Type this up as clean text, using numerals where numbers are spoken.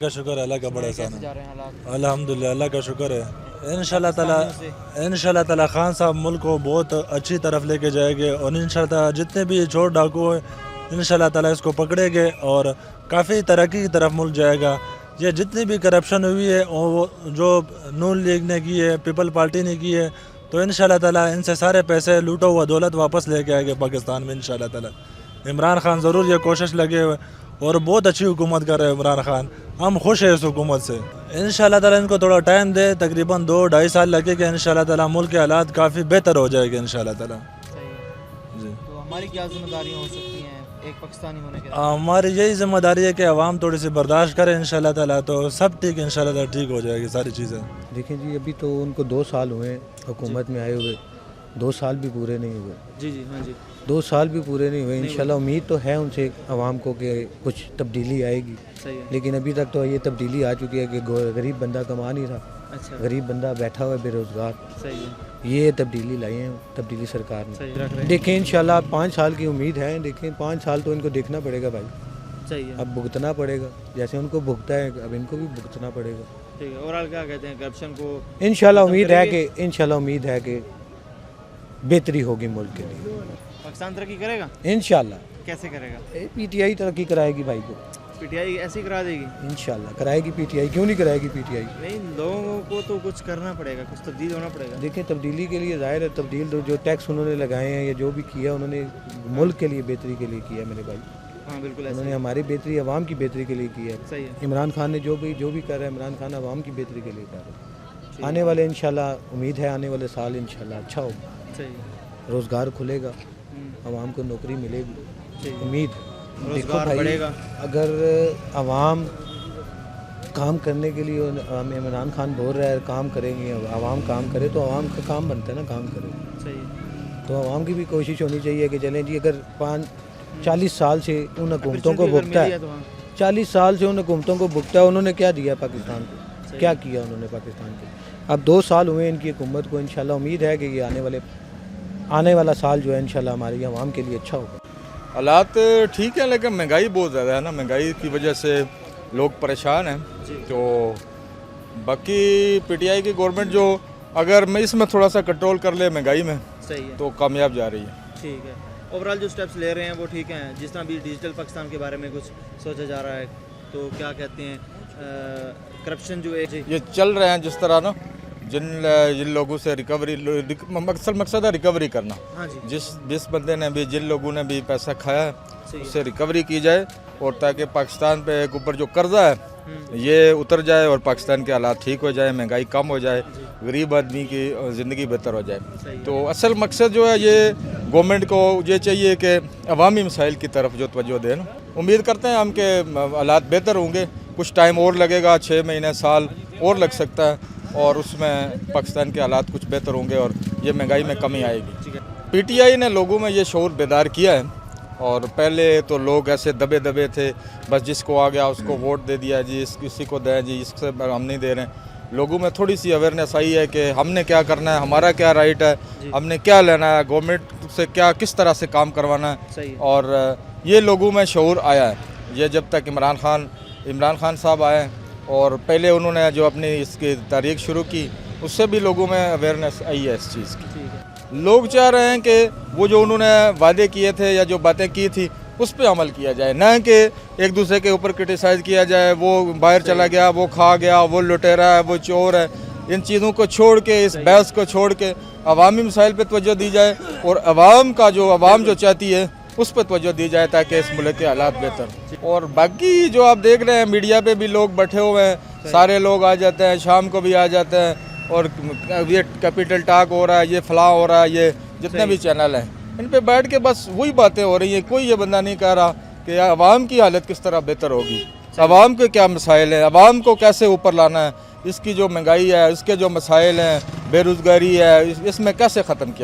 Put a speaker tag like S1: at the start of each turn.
S1: کا شکر ہے، اللہ کا بڑا احسان
S2: کیسے
S1: ہے،
S2: جا رہے ہیں حالات
S1: الحمدللہ اللہ کا شکر ہے۔ انشاءاللہ تعالی خان صاحب ملک کو بہت اچھی طرف لے کے جائیں گے، اور انشاءاللہ تعالی جتنے بھی چور ڈاکو ہیں انشاءاللہ تعالی اس کو پکڑیں گے اور کافی ترقی کی طرف ملک جائے گا۔ یہ جتنی بھی کرپشن ہوئی ہے وہ جو نون لیگ نے کی ہے، پیپل پارٹی نے کی ہے، تو انشاءاللہ تعالی ان سے سارے پیسے لوٹا ہوا دولت واپس لے کے آئے گے پاکستان میں انشاءاللہ تعالی۔ عمران خان ضرور یہ کوشش لگے ہوئے اور بہت اچھی حکومت کر رہے ہیں عمران خان، ہم خوش ہیں اس حکومت سے۔ انشاءاللہ تعالی ان کو تھوڑا ٹائم دے، تقریباً 2-2.5 سال لگے کہ انشاءاللہ تعالی ملک کے حالات کافی بہتر ہو جائے گے انشاءاللہ تعالی۔
S2: صحیح ہے۔
S1: جی
S2: تو ہماری کیا ذمہ داریاں ہو سکتی ہیں ایک پاکستانی ہونے کے؟
S1: ہماری یہی ذمہ داری ہے کہ عوام تھوڑی سی برداشت کرے انشاءاللہ تعالی، تو سب ٹھیک انشاءاللہ تعالی ٹھیک ہو جائے گی ساری چیزیں۔
S3: دیکھیں جی، ابھی تو ان کو 2 سال ہوئے ہیں حکومت میں آئے ہوئے، 2 سال بھی پورے نہیں ہوئے،
S2: جی جی ہاں جی
S3: 2 سال بھی پورے نہیں ہوئے۔ انشاءاللہ امید تو ہے ان سے عوام کو کہ کچھ تبدیلی آئے گی،
S2: صحیح ہے۔
S3: لیکن ابھی تک تو یہ تبدیلی آ چکی ہے کہ غریب بندہ کما نہیں رہا،
S2: اچھا
S3: غریب بندہ بیٹھا ہوا ہے بے روزگار۔
S2: صحیح ہے،
S3: یہ تبدیلی لائی ہیں تبدیلی سرکار نے۔
S2: صحیح رکھ رہے ہیں،
S3: دیکھیں انشاءاللہ 5 سال کی امید ہے، دیکھیں 5 سال تو ان کو دیکھنا پڑے گا بھائی،
S2: صحیح ہے،
S3: اب بھگتنا پڑے گا، جیسے ان کو بھگتا ہے اب ان کو بھی بھگتنا پڑے گا۔
S2: ٹھیک ہے۔ اور کیا کہتے ہیں کرپشن کو
S3: انشاءاللہ
S2: ختم
S3: امید
S2: کریں
S3: ہے
S2: گے؟
S3: کہ انشاءاللہ امید ہے کہ بہتری ہوگی ملک کے لیے
S2: پاکستان ترقی کرے گا؟
S3: انشاءاللہ۔
S2: کیسے کرے گا؟
S3: پی ٹی آئی ترقی کرائے گی بھائی کو،
S2: پی ٹی آئی ایسی کرا دے گی؟
S3: انشاءاللہ کرائے گی پی ٹی آئی، کیوں نہیں کرائے گی پی ٹی آئی؟
S2: نہیں، لوگوں کو تو کچھ کرنا پڑے گا، کچھ تبدیل ہونا پڑے گا۔
S3: دیکھیں تبدیلی کے لیے ظاہر ہے تبدیل تو جو ٹیکس انہوں نے لگائے ہیں یا جو بھی کیا انہوں نے ملک کے لیے بہتری کے لیے کیا ہے میرے بھائی،
S2: ہاں بالکل
S3: انہوں
S2: ایسا
S3: نے
S2: ہی،
S3: ہماری بہتری عوام کی بہتری کے لیے کی ہے۔
S2: صحیح ہے،
S3: عمران خان نے جو بھی کر رہا ہے، عمران خان عوام کی بہتری کے لیے کر رہا ہے۔ آنے والے انشاءاللہ امید ہے آنے والے سال انشاءاللہ اچھا ہوگا،
S2: صحیح ہے،
S3: روزگار کھلے گا، عوام کو نوکری ملے گی،
S2: ٹھیک ہے،
S3: امید ہے۔ دیکھو
S2: روزگار
S3: بھائی
S2: بڑھے گا۔
S3: اگر عوام کام کرنے کے لیے عمران خان بول رہا ہے کام کریں گے، عوام کام کرے تو عوام کا کام بنتا ہے نا، کام کرے
S2: صحیح ہے،
S3: تو عوام کی بھی کوشش ہونی چاہیے کہ چلیں جی اگر 40 سال سے ان حکومتوں کو
S2: اگر
S3: بھگتا
S2: ملی
S3: ہے،
S2: تو ہاں،
S3: 40 سال سے ان حکومتوں کو بھگتا ہے، انہوں نے کیا دیا پاکستان کو،
S2: صحیح
S3: کیا
S2: ہے،
S3: کیا انہوں نے پاکستان کو؟ اب 2 سال ہوئے ان کی حکومت کو، انشاءاللہ امید ہے کہ یہ آنے والا سال جو ہے انشاءاللہ ہماری عوام کے لیے اچھا ہوگا۔
S4: حالات ٹھیک ہیں لیکن مہنگائی بہت زیادہ ہے نا، مہنگائی کی وجہ سے لوگ پریشان ہیں۔ تو باقی پی ٹی آئی کی گورنمنٹ جو اگر میں اس میں تھوڑا سا کنٹرول کر لے مہنگائی میں
S2: صحیح ہے،
S4: تو کامیاب جا رہی ہے۔
S2: ٹھیک ہے۔ اوورال جو سٹیپس لے رہے ہیں وہ ٹھیک ہیں، جس طرح بھی ڈیجیٹل پاکستان کے بارے میں کچھ سوچا جا رہا ہے، تو کیا کہتے ہیں کرپشن جو ہے
S4: یہ چل رہے ہیں جس طرح نا، جن لوگوں سے ریکوری، مقصد ہے ریکوری کرنا،
S2: ہاں جی
S4: جس بندے نے بھی، جن لوگوں نے بھی پیسہ کھایا ہے
S2: صحیح
S4: اس سے ریکوری کی جائے، اور تاکہ پاکستان پہ ایک اوپر جو قرضہ ہے یہ اتر جائے اور پاکستان کے حالات ٹھیک ہو جائے، مہنگائی کم ہو جائے، غریب آدمی کی زندگی بہتر ہو جائے۔ تو اصل مقصد جو ہے یہ گورنمنٹ کو یہ چاہیے کہ عوامی مسائل کی طرف جو توجہ دے نا۔ امید کرتے ہیں ہم کہ حالات بہتر ہوں گے، کچھ ٹائم اور لگے گا، 6 مہینے سال اور لگ سکتا ہے، اور اس میں پاکستان کے حالات کچھ بہتر ہوں گے اور یہ مہنگائی میں کمی آئے گی۔ پی ٹی آئی نے لوگوں میں یہ شعور بیدار کیا ہے، اور پہلے تو لوگ ایسے دبے تھے، بس جس کو آ گیا اس کو ووٹ دے دیا جی، کسی کو دیں جی، اس سے ہم نہیں دے رہے ہیں۔ لوگوں میں تھوڑی سی اویئرنیس آئی ہے کہ ہم نے کیا کرنا ہے، ہمارا کیا رائٹ ہے، ہم نے کیا لینا ہے، گورنمنٹ سے کس طرح سے کام کروانا ہے، اور یہ لوگوں میں شعور آیا ہے۔ یہ جب تک عمران خان صاحب آئے، اور پہلے انہوں نے جو اپنی اس کی تاریخ شروع کی اس سے بھی لوگوں میں اویئرنیس آئی ہے اس چیز کی۔ لوگ چاہ رہے ہیں کہ وہ جو انہوں نے وعدے کیے تھے یا جو باتیں کی تھی اس پہ عمل کیا جائے، نہ کہ ایک دوسرے کے اوپر کرٹیسائز کیا جائے، وہ باہر چلا گیا، وہ کھا گیا، وہ لٹیرا ہے، وہ چور ہے۔ ان چیزوں کو چھوڑ کے، اس بحث کو چھوڑ کے عوامی مسائل پہ توجہ دی جائے، اور عوام جو چاہتی ہے اس پہ توجہ دی جائے تاکہ اس ملک کے حالات بہتر۔ اور باقی جو آپ دیکھ رہے ہیں میڈیا پہ بھی لوگ بیٹھے ہوئے ہیں، سارے لوگ آ جاتے ہیں، شام کو بھی آ جاتے ہیں، اور یہ کیپیٹل ٹاک ہو رہا ہے، یہ فلاں ہو رہا ہے، یہ جتنے بھی چینل ہیں ان پہ بیٹھ کے بس وہی باتیں ہو رہی ہیں۔ کوئی یہ بندہ نہیں کہہ رہا کہ عوام کی حالت کس طرح بہتر ہوگی، عوام کے کیا مسائل ہیں، عوام کو کیسے اوپر لانا ہے، اس کی جو مہنگائی ہے، اس کے جو مسائل ہیں، بے روزگاری ہے، اس میں کیسے ختم کیا